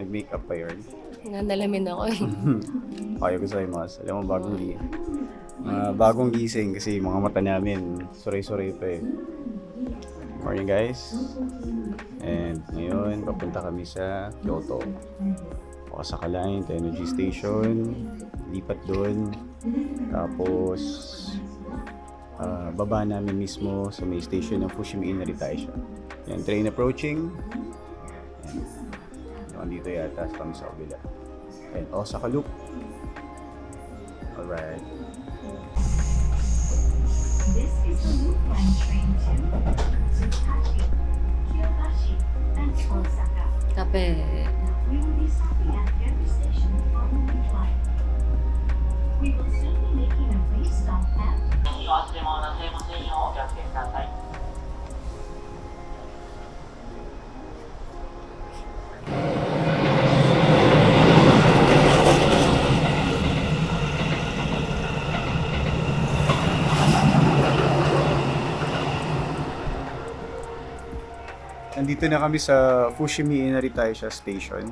Nag-makeup pa yun. Nanalamin ako eh. Kaya ko sa'yo, mas. Alam mo, bagong gising kasi mga mata namin, suray-suray pa eh. Morning guys. And ngayon, papunta kami sa Kyoto. Pasakalain, Energy Station. Lipat doon. Tapos, baba namin mismo sa may station ng Fushimi Inari Taisha. Yan, train approaching. Yan. Dito yata kami sa kabila. And Osaka Loop. Alright. This is the Loop Line train to Tsukashi, Kyobashi, and Osaka. Kape. We will be stopping at every station on the Loop Line. We will soon be making a brief stop at お忘れ物なさいませんようお気をつけください。 Nandito na kami sa Fushimi Inari Taisha Station.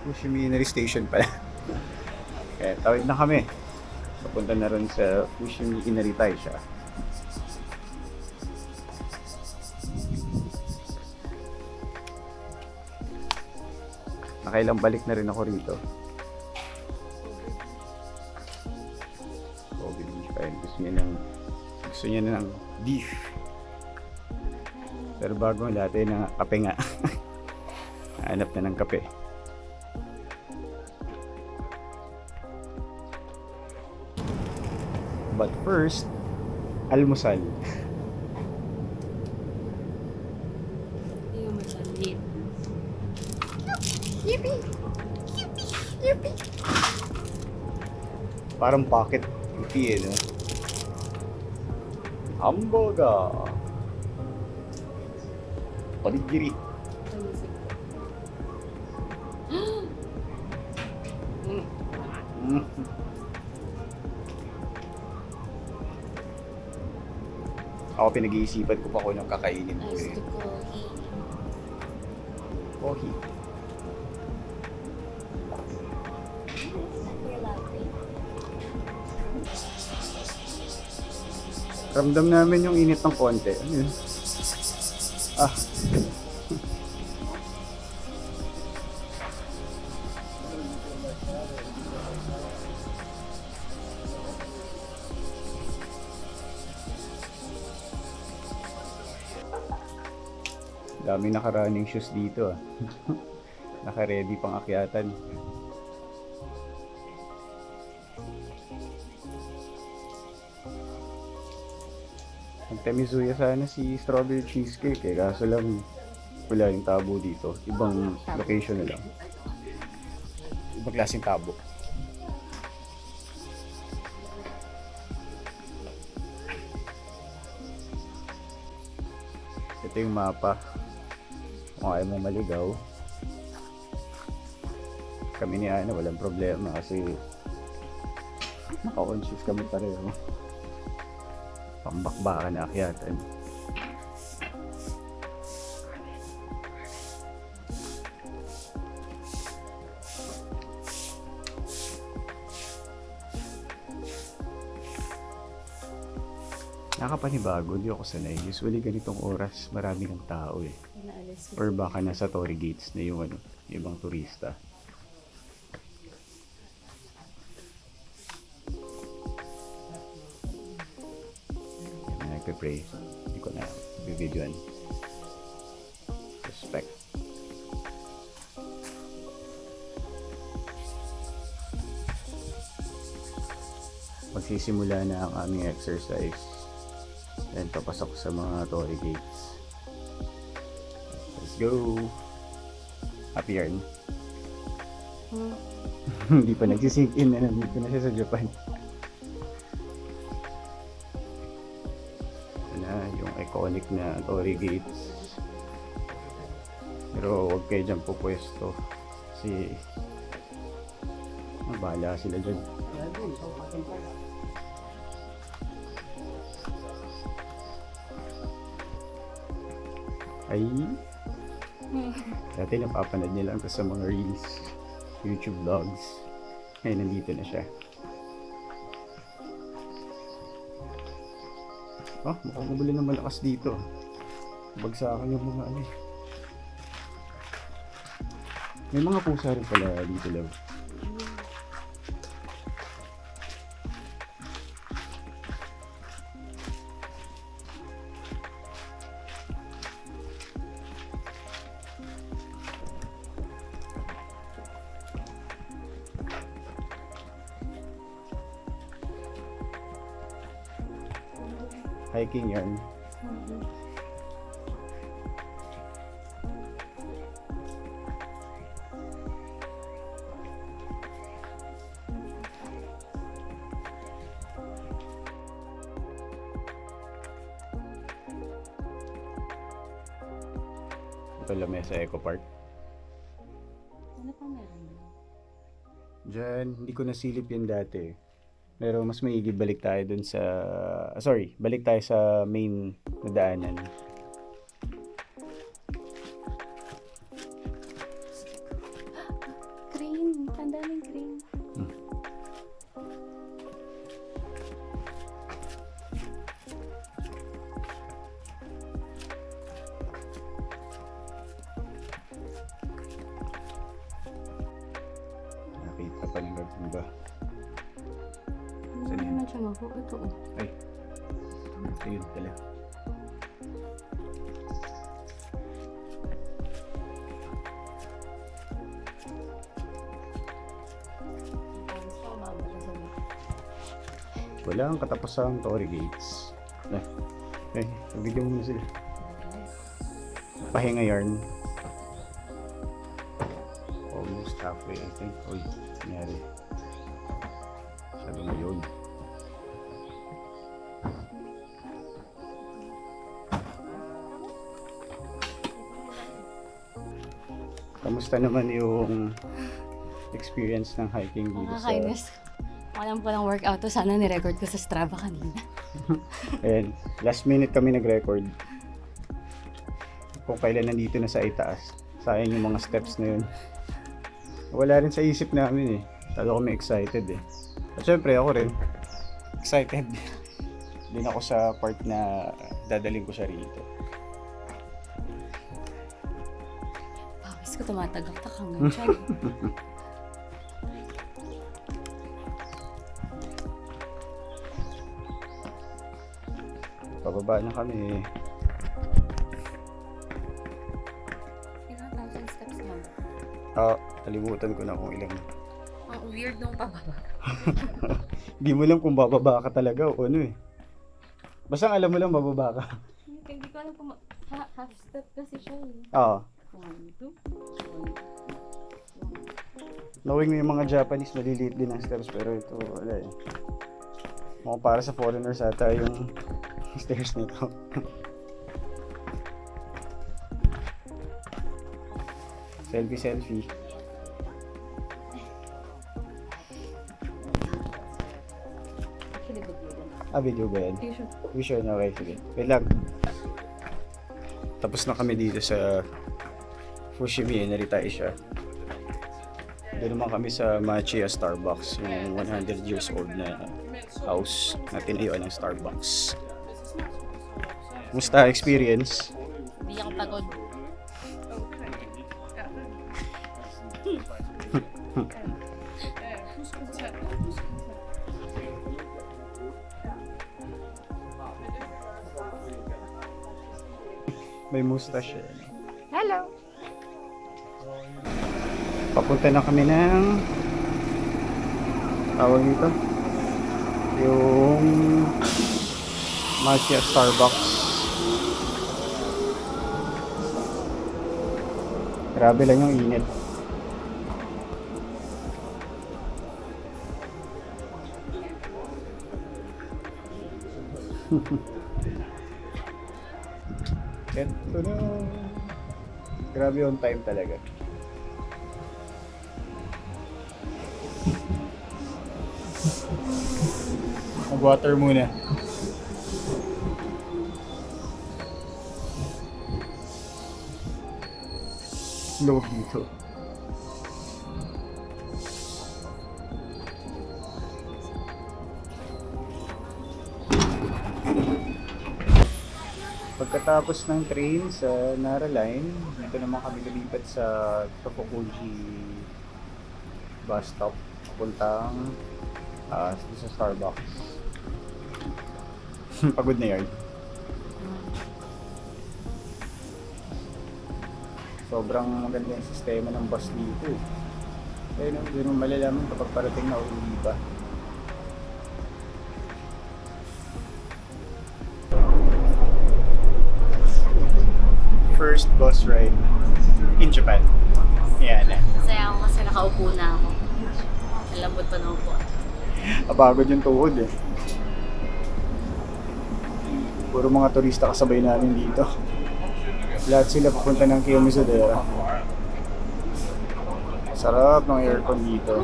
Fushimi Inari Station pala. Kaya tawid na kami. Papunta na rin sa Fushimi Inari Taisha. Nakailang balik na rin ako rito. Kobe beef. Ayun, gusto niya ng beef. Pero bago ang latte na kape nga. Hanap na ng kape. But first, almusal. Yung masalit. Parang pocket cookie eh, no? Hamburger. Onigiri. Mm. Ako pinag-iisipan ko pa kung anong kakainin ko Ice eh. to coffee. Coffee. Ramdam namin yung init ng konti. Ano yun? Ah. Daming naka-running shoes dito ah. Naka-ready pang akyatan. Nagtamizuya sana si strawberry cheesecake eh, kaso lang wala yung tabo dito. Ibang location na lang. Ibang klaseng tabo. Ito yung mapa. Kung ayaw mo maligaw. Kami ni Ana walang problema kasi naka-conscious kami pareho. Pambakbakan na akyatan. Nakapanibago, hindi ako sanay. Usually ganitong oras, marami ng tao eh. Or baka nasa Torii Gates na yung ibang turista. Yan, nagpe-pray. Hindi ko na bibidyoan. Respect. Magsisimula na ang aming exercise. And papasok sa mga Torii Gates. Let's go! Happy yarn. Hindi pa nagsisink in na nandito na siya sa Japan. Ito na yung iconic na Torii Gates. Pero huwag kayo dyan pupwesto. Kasi bahala sila dyan. Ay, Dati napapanood niya lang to sa mga reels, YouTube vlogs. Ngayon nandito na siya. Oh, mukhang umuli ng malakas dito. Bagsakan yung mga ano eh. May mga pusa rin pala dito lang. Hiking yan. Ito lamesa Eco Park. Ano pa meron? Diyan, hindi ko nasilip yun dati. Pero mas maigi balik tayo dun sa... balik tayo sa main na daanan. Crane. Ang daming crane. Nakita pa ng gagamba. Hindi Saan yun? naman siya mapo. Ito oh. Ay, ayun pala. Wala ang katapusang Torii Gates. Bigyan mo na sila. Pahinga yarn. Almost halfway, I think. Uy, nangyari. Sabi mo yun. Kamusta naman yung experience ng hiking dito sa... Nakakainis. Alam ko ng workout to. Sana nirecord ko sa Strava kanina. Ayan, last minute kami nag-record. Kung kailan nandito na sa itaas. Sayang yung mga steps na yun. Wala rin sa isip namin eh. Talo kami excited eh. At syempre ako rin. Excited. Din ako sa part na dadaling ko siya rito. Pawis ko tumatagak-tak hanggang dyan. Pababa na kami. Ilang thousand steps mo? Kalimutan ko na kung ilang. Ang weird nung pababa. Hindi mo alam kung bababa ka talaga o ano eh. Basta alam mo lang bababa ka. Hindi ko alam kung half step kasi siya eh. Oo. 1, 2, Knowing mo yung mga Japanese, maliliit din ang steps pero ito wala eh. Mukhang para sa foreigners ata yung stairs nito. Selfie. Actually, good yun. Video ba yan? Are you sure? We sure na, okay, sige. Wait lang. Tapos na kami dito sa Fushimi, naritay siya. Doon naman kami sa Machiya Starbucks, yung 100 years old na house na tinayuan ng Starbucks. Musta experience? Hindi ako pagod. May mustache. Hello! Papunta na kami ng tawag dito yung Machiya Starbucks. Grabe lang yung init. Ito na. Grabe on time talaga. Mag-water muna. loob dito. Pagkatapos ng train sa Nara Line, dito naman kami lumipat sa Tokokuji bus stop papuntang sa Starbucks. Pagod na yun. Sobrang maganda yung sistema ng bus dito. Kaya no, hindi mo malalaman kapag parating na uli ba. First bus ride in Japan. Yan. Masaya ako kasi nakaupo na ako. Ang lambot pa na upo. Apagod yung tuhod eh. Puro mga turista kasabay namin dito. Lahat sila papunta ng Kiyomizu-dera. Sarap ng aircon dito.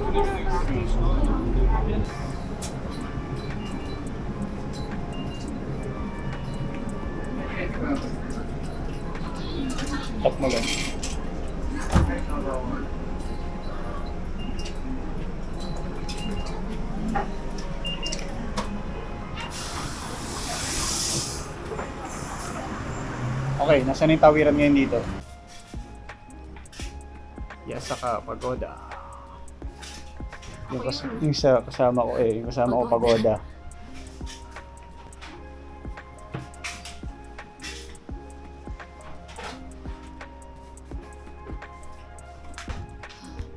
Tap mo lang. Okay, nasaan yung tawiran ngayon dito? Yasaka Pagoda. Yung kasama ko yung kasama ko Pagoda.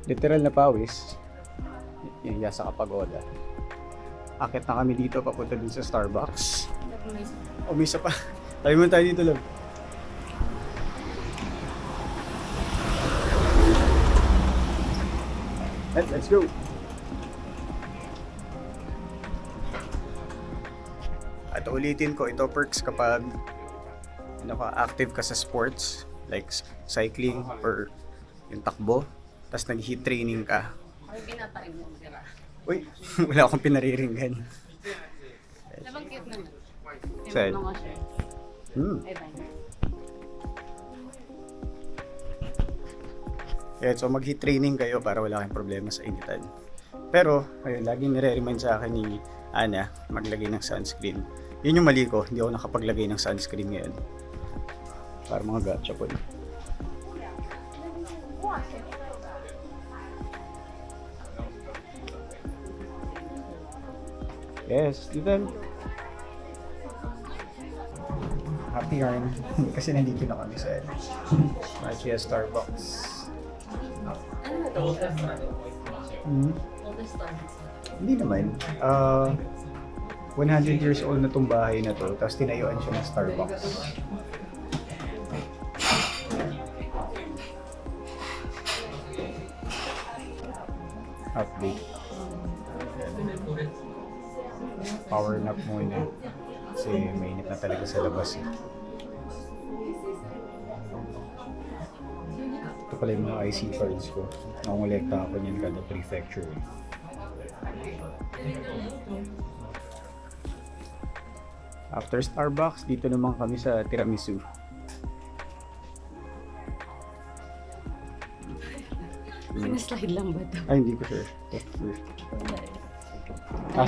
Literal na pawis. Yung Yasaka Pagoda. Akit na kami dito papunta din sa Starbucks. O, may isa pa. Tayo mo tayo dito lang. Let's go! At ulitin ko, ito perks kapag active ka sa sports like cycling or yung takbo, tapos nag-heat training ka. Ay, pinaparing mo. Uy, wala akong pinariringgan. Labang cute naman. Saan? Mga shirt. Ay, bye. Yeah, so mag-heat training kayo para wala kayong problema sa initan. Pero, ayun, laging nire-remind sa akin ni Ana maglagay ng sunscreen. Yun yung mali ko, hindi ako nakapaglagay ng sunscreen ngayon. Para mga gotcha po. Yes, dito. Happy yarn. Kasi nandito na kami sa Machia Starbucks. Ano to? All the stars. Hindi naman. 100 years old na tong bahay na to, tapos tinayuan siya ng Starbucks. Update. Power nap muna. Kasi mainit na talaga sa labas eh. Ito pala yung mga IC cards ko. Nakongolekta ako niyan kada prefecture. After Starbucks, dito naman kami sa tiramisu. Pina-slide lang ba ito? Ay, hindi ko sure.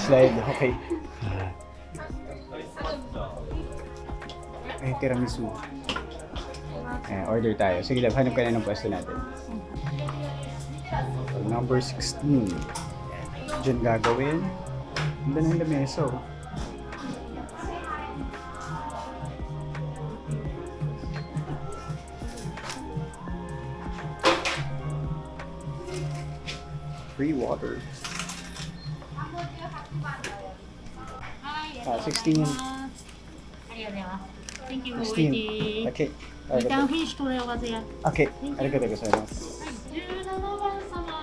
Slide. Okay. Ay, tiramisu. Order tayo. Sige lang, hanap ka na ng pwesto natin. Number 16. Diyan gagawin. Ganda ng lameso. Free water. 16 yun. ありがとうございます。Thank you for 16. waiting. Okay. リターンフィニッシュとでおかずや。 Okay. Arigatou gozaimasu. 17番様。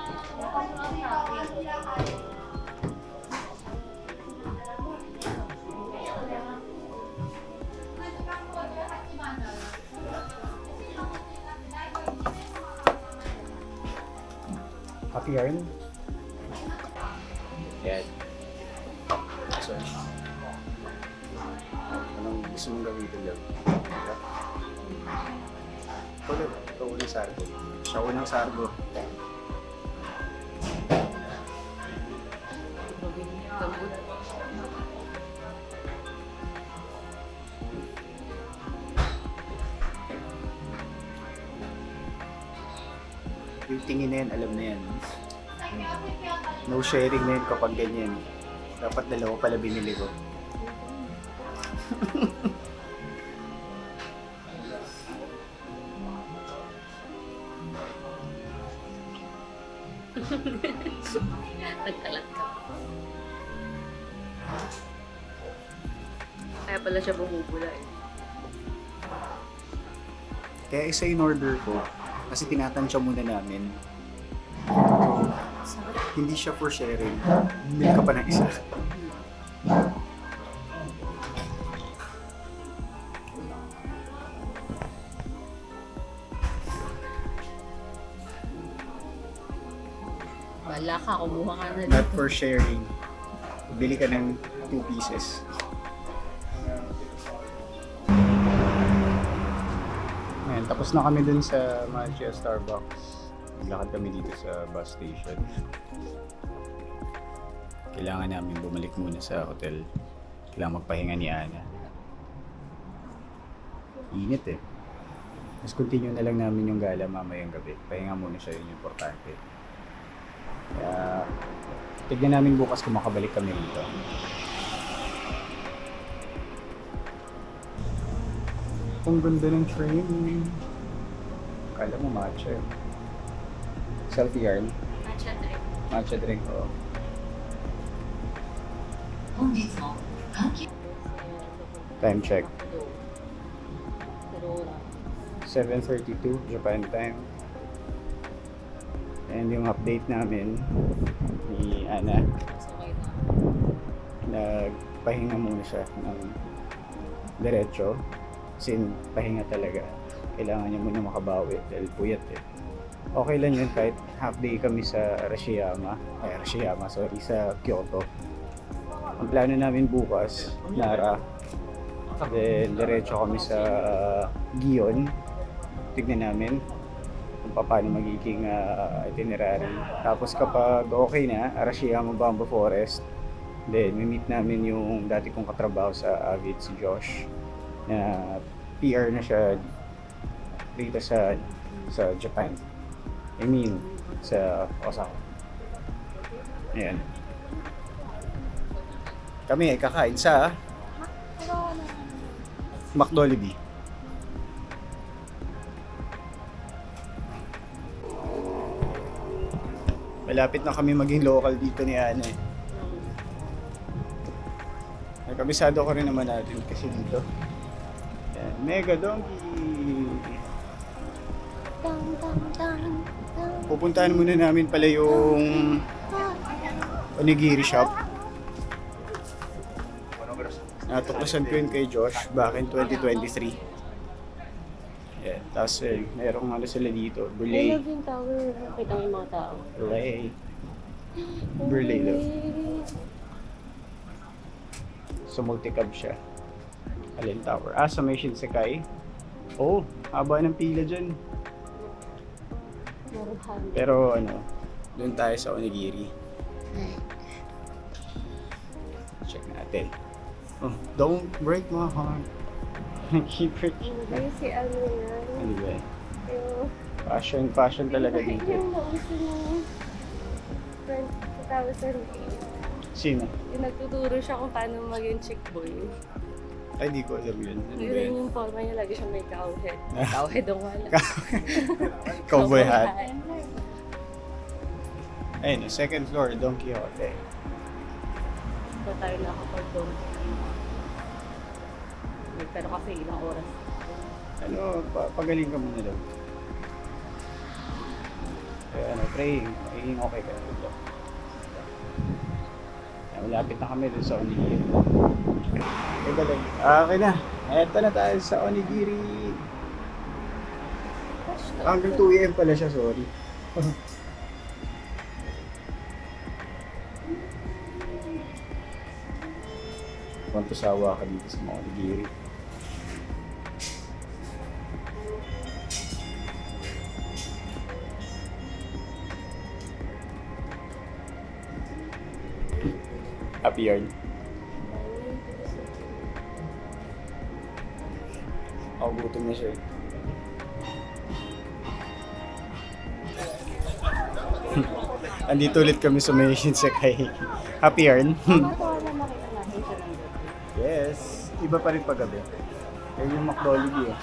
Happy yarn? Yan. So, anong gusto mong gamitin yan? Kulit. Ito unang sargo. Siya unang sargo. Yung tingin na yan, alam na yan. No sharing na yun kapag ganyan. Dapat dalawa pala binili ko. Nagkalat ka. Kaya pala siya bumubula eh. Kaya isa in order ko, kasi tinatansya muna namin. Hindi siya for sharing. Bumili ka pa ng isa. Wala ka, kumuha ka na Not for sharing. Bili ka ng 2 pieces. Ayan, tapos na kami dun sa Manchia Starbucks. Naglakad kami dito sa bus station. Kailangan namin bumalik muna sa hotel. Kailangan magpahinga ni Ana. Init eh. Mas continue na lang namin yung gala mamayang gabi. Pahinga muna siya, yun yung importante. Kaya tignan namin bukas kung makabalik kami rito. Ang ganda ng train. Kala mo matcha. Selfie yarn. Matcha drink. Matcha drink, oh. 本日も阪急 Time check. Pero wala. 7:32 Japan time. And yung update namin ni Ana, Mas okay na. nagpahinga muna siya ng diretso. Sin pahinga talaga. Kailangan niya muna makabawi dahil puyat eh. Okay lang yun kahit half day kami sa sa Kyoto. Ang plano namin bukas, Nara. Then diretso kami sa Gion. Tignan namin kung paano magiging itinerary. Tapos kapag okay na, Arashiyama Bamboo Forest. Then meet namin yung dati kong katrabaho sa Avid, si Josh, na PR na siya dito sa Japan. I mean, sa Osaka. Ayan. Kami ay kakain sa McDolibee. Malapit na kami maging local dito ni Ana eh. Nagkabisado ko rin naman natin kasi dito. Yan, Mega Donkey! Pupuntahan muna namin pala yung onigiri shop. Natuklasan ko yun kay Josh back in 2023. Yeah, tapos mayroong ano sila dito, Burley. yung tower. Nakita mo yung mga tao. Burley daw. So multi-cab siya. Alin Tower. Sa may Shinsekai. Oh, haba ng pila dyan. Pero ano, doon tayo sa onigiri. Check natin. Oh, don't break my heart. Keep it. Hindi si ano yan. Ano ba? Yung Passion talaga yung dito. nauso ng 2008. Sino? Yung nagtuturo siya kung paano maging chick boy. Ay, di ko alam yun. Ano ba Yun yun? yung forma niya, lagi siya may cowhead. Cowhead ang wala. Cowboy hat. Ayun, second floor, Don Quixote. Pa tayo nakapag-doon. Pero kasi ilang oras. Ano, pagaling ka muna daw. Kaya ano, praying okay ka na dito. Malapit na kami dun sa onigiri. Teka lang. Okay na. Eto na tayo sa onigiri. Hanggang 2 AM pala siya, sorry. Kung sawa ka dito sa mga onigiri. Happy yarn. Ako gutom na siya. Andito ulit kami sa may Shinsekai. Happy yarn. Yes. Iba pa rin paggabi. Yan yung McDolly eh.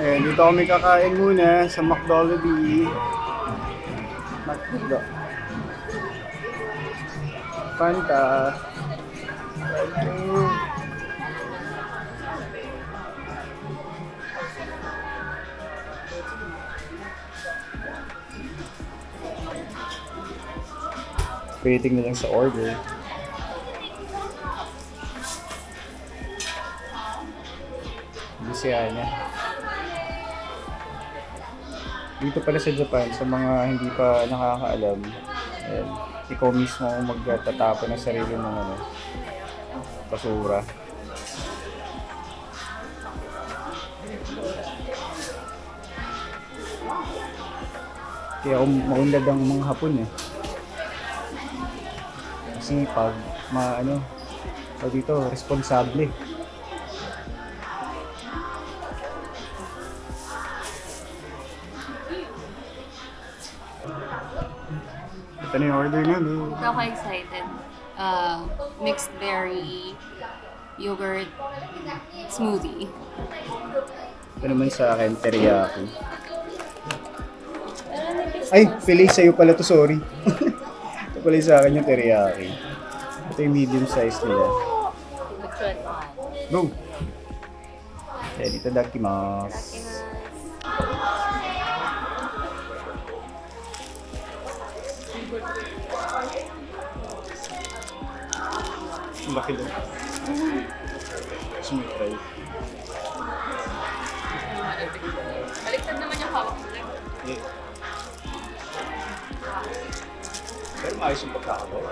Ayan, dito kami kakain muna sa McDolly. McDo. Fanta. Waiting na lang sa order. Hindi siya niya. Dito pala sa Japan, sa mga hindi pa nakakaalam, ayan, ikaw mismo ang magtatapon ng sarili mong basura. Kaya maunlad ang mga Hapon eh. Kasi pag dito, responsable. Ito na yung order na, no? Ako excited. Mixed berry yogurt smoothie. Ito naman sa akin, teriyaki. Ay, pili sa'yo pala to, sorry. Ito pala yung sa akin yung teriyaki. Ito yung medium size nila. Go! Kaya dito dakimasu. Ang laki doon. Smooth try. Baliktad naman yung hawak mo lang. Yeah. Pero maayos yung pagkakagawa.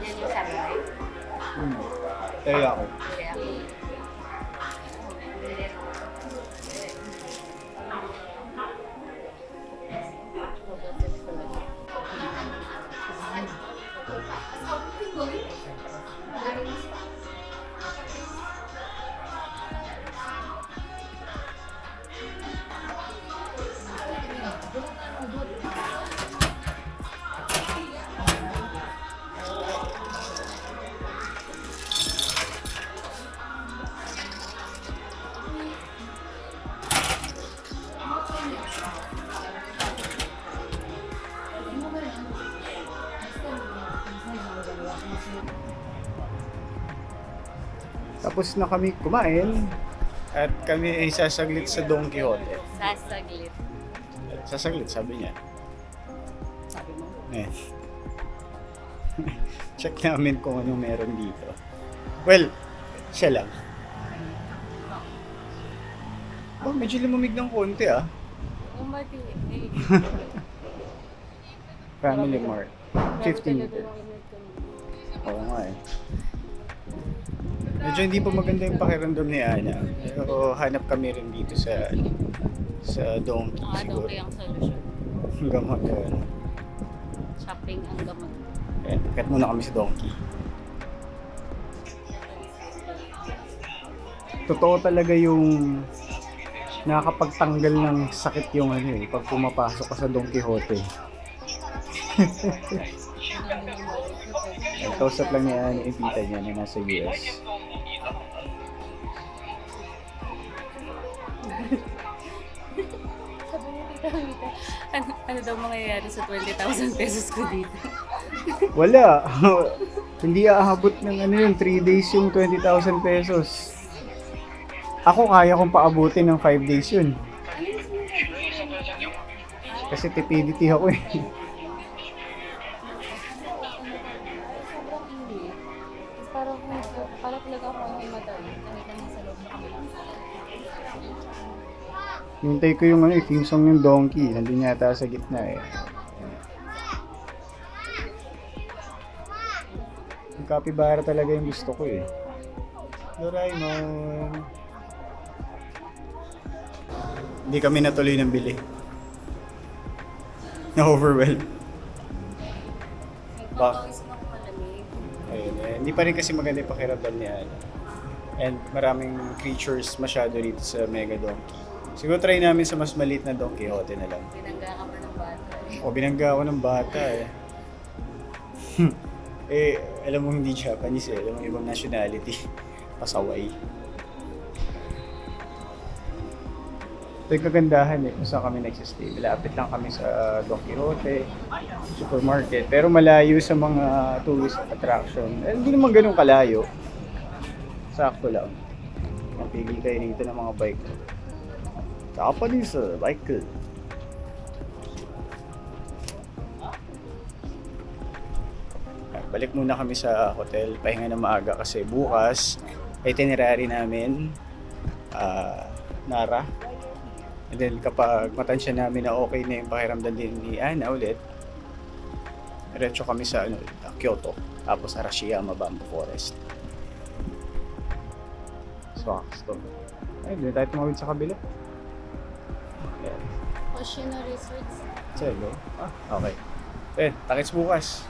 Yan yung samurai. Kaya ako. Kaya Tapos na kami kumain at kami ay sasaglit sa Don Quixote. sasaglit. Sasaglit, sabi niya. Sabi mo? Eh. Check namin kung ano meron dito. Well, siya lang. Oh, medyo lumamig ng konti ah. Umati. Family Mart. 15 meter. Oo nga eh. Medyo hindi pa maganda yung pakiramdam ni Ana. Pero hanap kami rin dito sa Donkey siguro. Donkey ang solusyon. Gamot. Shopping ang gamot. Ayan, akit muna kami sa donkey. Totoo talaga yung nakakapagtanggal ng sakit yung ano eh, pag pumapasok ka sa Don Quixote. Ay, kausap lang niya yung tita niya na nasa US. Sabi niya, tita, tita, ano daw mangyayari sa 20,000 pesos ko dito? Wala. Hindi aabot ng ano yun, 3 days yung 20,000 pesos. Ako kaya kong paabutin ng 5 days yun. Kasi tipidity ako eh. Sobrang init. Tapos parang talaga ako ang madali. Nakita niya sa loob na kami lang. Hintay ko yung ano, theme song yung Donkey. Nandun yata sa gitna eh. Yung capybara talaga yung gusto ko eh. Doraemon. Hindi kami natuloy ng bili. Na-overwhelm. Nagpapawis na ako malamig. Ayun eh. Hindi pa rin kasi maganda yung pakiramdam niya. And maraming creatures masyado dito sa Mega Donkey. Siguro try namin sa mas maliit na Don Quixote na lang. Binangga ka pa ng bata eh. O binangga ako ng bata eh. Eh, alam mo hindi Japanese eh. Alam mo ibang nationality. Pasaway. Ito yung kagandahan eh kung saan kami nagsistay. Malapit lang kami sa Don Quixote, supermarket. Pero malayo sa mga tourist attraction. Eh, hindi naman ganun kalayo. Sakto lang. Mapigil kayo dito ng mga bike. Japanese bike. Balik muna kami sa hotel, pahinga na maaga kasi bukas itinerary namin Nara. And then kapag matansya namin na okay na yung pakiramdam din ni Ana ulit, diretso kami sa Kyoto, tapos Arashiyama Bamboo Forest. So, ay, doon tayo tumawid sa kabila. Ayan. Ocean Resorts. Chelo. Ah, okay. Eh, takits bukas.